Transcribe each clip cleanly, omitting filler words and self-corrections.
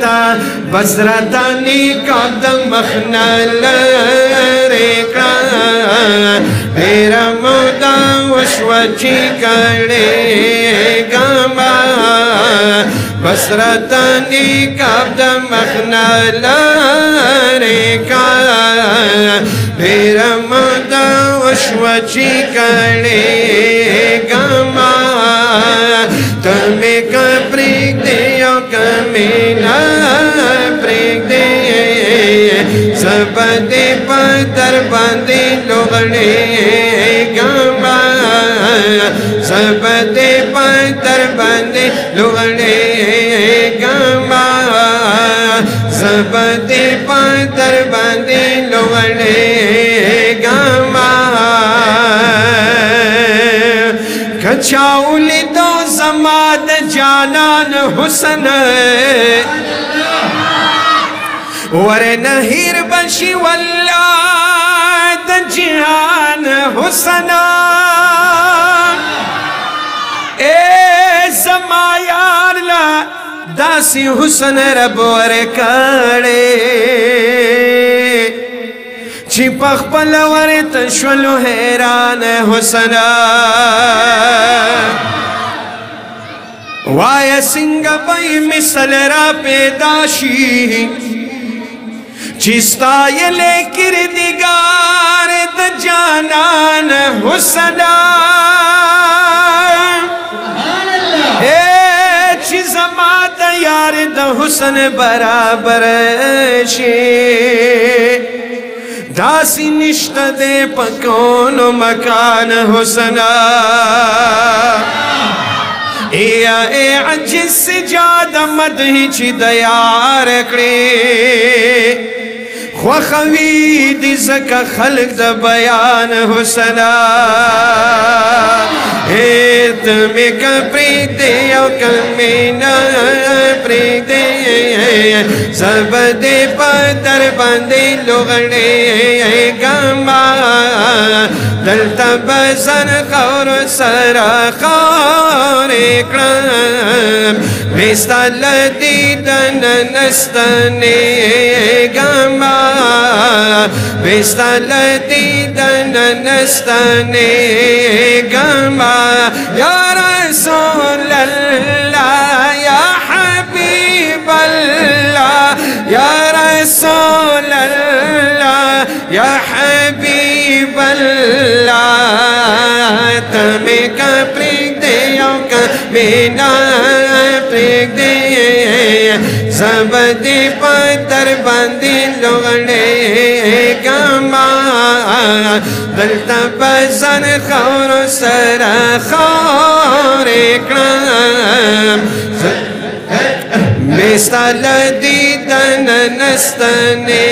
تا بسرتانی کابد مخنال ریکا میرا مودا وشوچی کڑے گاما بسرتانی کابد مخنال ریکا میرا مودا وشوچی کڑے گاما تمہیں کا پریک دیو کمینا پریک دے سب دے پتر باندے لوگڑے گاما سب دے پتر باندے لوگڑے گاما سب دے پتر باندے لوگڑے گاما کچاولی دو زماد جانان حسن ورنہیر بشی واللہ د جہان حسن اے زمایار لا داسی حسن رب ورکاڑے چی پخ پلور تشولو حیران حسن وایا سنگ بای مثل را پیداشی چیستا یلے کردگار د جانان حسن اے چیز مات یار د حسن برابر شی داسی نشت دے پکون و مکان حسن اے عجز سجاد مدہ چی دیار کڑے خوخوی دی زکا خلق دا بیان حسن اے تمہیں کا پریک دے او کمینا پریک دے سب دے پتر باندے لوگڑے گاما دلتا بزن خور سرا خور اکرام بیستا لدیدن نستنے گاما بیستا لدیدن نستنے گاما یا رسول اللہ یا حبیب اللہ یا رسول اللہ یا حبیب اللہ تمہیں کا پریک دے او کمینا پریک دے سب دے پتر باندے لوگڑے گاما دلتا بزن خور سرا خور اکرام بیستا لدیدن نستنے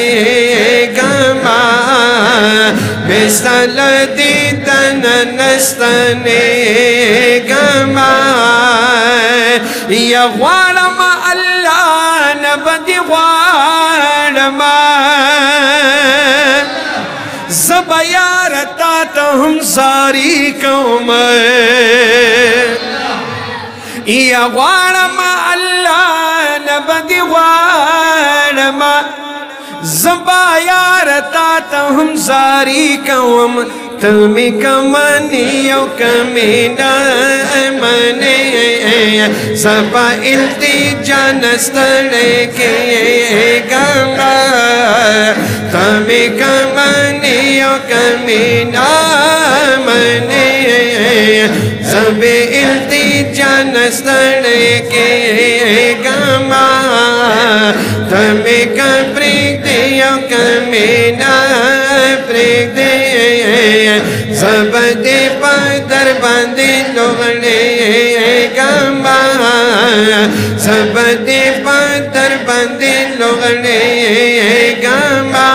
گاما بیستا لدیدن نستنے گاما یا غوارم اللہ نبدی غوارم زبیارتا تہم ساری قوم یا غوارم اللہ نبدی غوارم زبیارتا تہم ساری قوم تمہیں کمانی او کمینا منے سبا التجا نستڑے کے گاما تمہیں کمانی او کمینا منے سب التجا نستڑے کے گاما تمہیں کپریک دے او کمینا پریک دے سب دے پتر باندے لوگڑے گاما سب دے پتر باندے لوگڑے گاما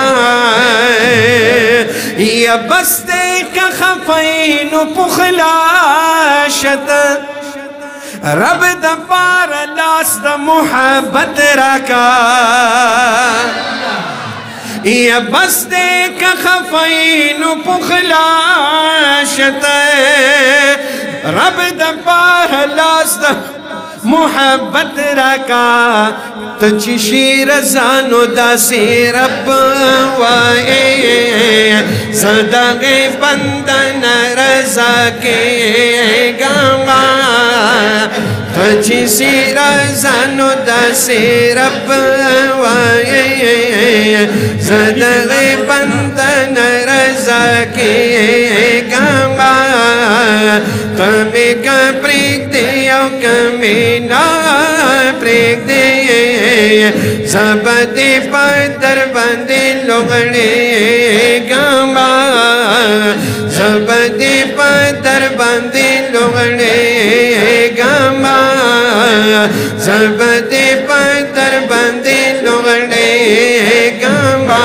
یا بستے کا خفین پخلاشت رب دا پار لاس دا محبت رکا یا بستے کا خفین پخلاشت رب دا پار لاس دا محبت رکا تچ شیر زانو دا سی رب وائے صدق بندن رضا کے گاما تچ شیر زانو دا سی رب وائے صدق بندن رضا کے گاما کمی کا پریک دیا کمی نا پریک دیا زبدی پتر بندی لغڑے گاما زبدی پتر بندی لغڑے گاما زبدی پتر بندی لغڑے گاما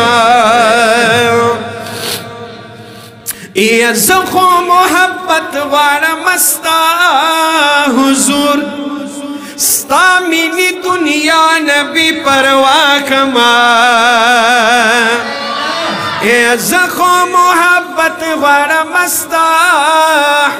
یا زخو محبت غارم استا حضور ستا مینی دنیا نبی پروا کما یا زخو محبت غارم استا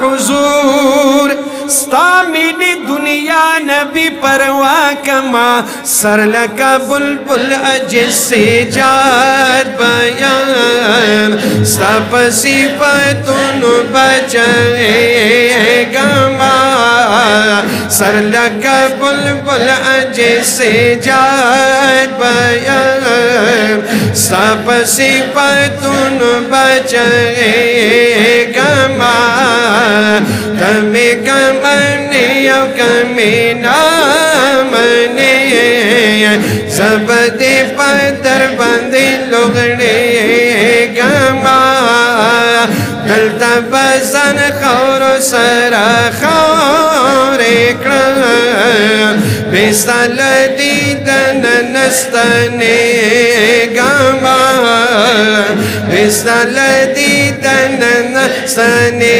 حضور ستا مینی دنیا نبی پروا کما سر لکا بلبل اجس سے جات بیان ستا پصفتن بچائے گما سر لکا بلبل اجس سے جات بیان ستا پصفتن بچائے گما کمی کمانی او کمی نامنی زبدی پتر بندی لغڑی گما دلتا بزن خور سرا خور اکرام بیستال دیدن نستنی گما بیستال دیدن نستنی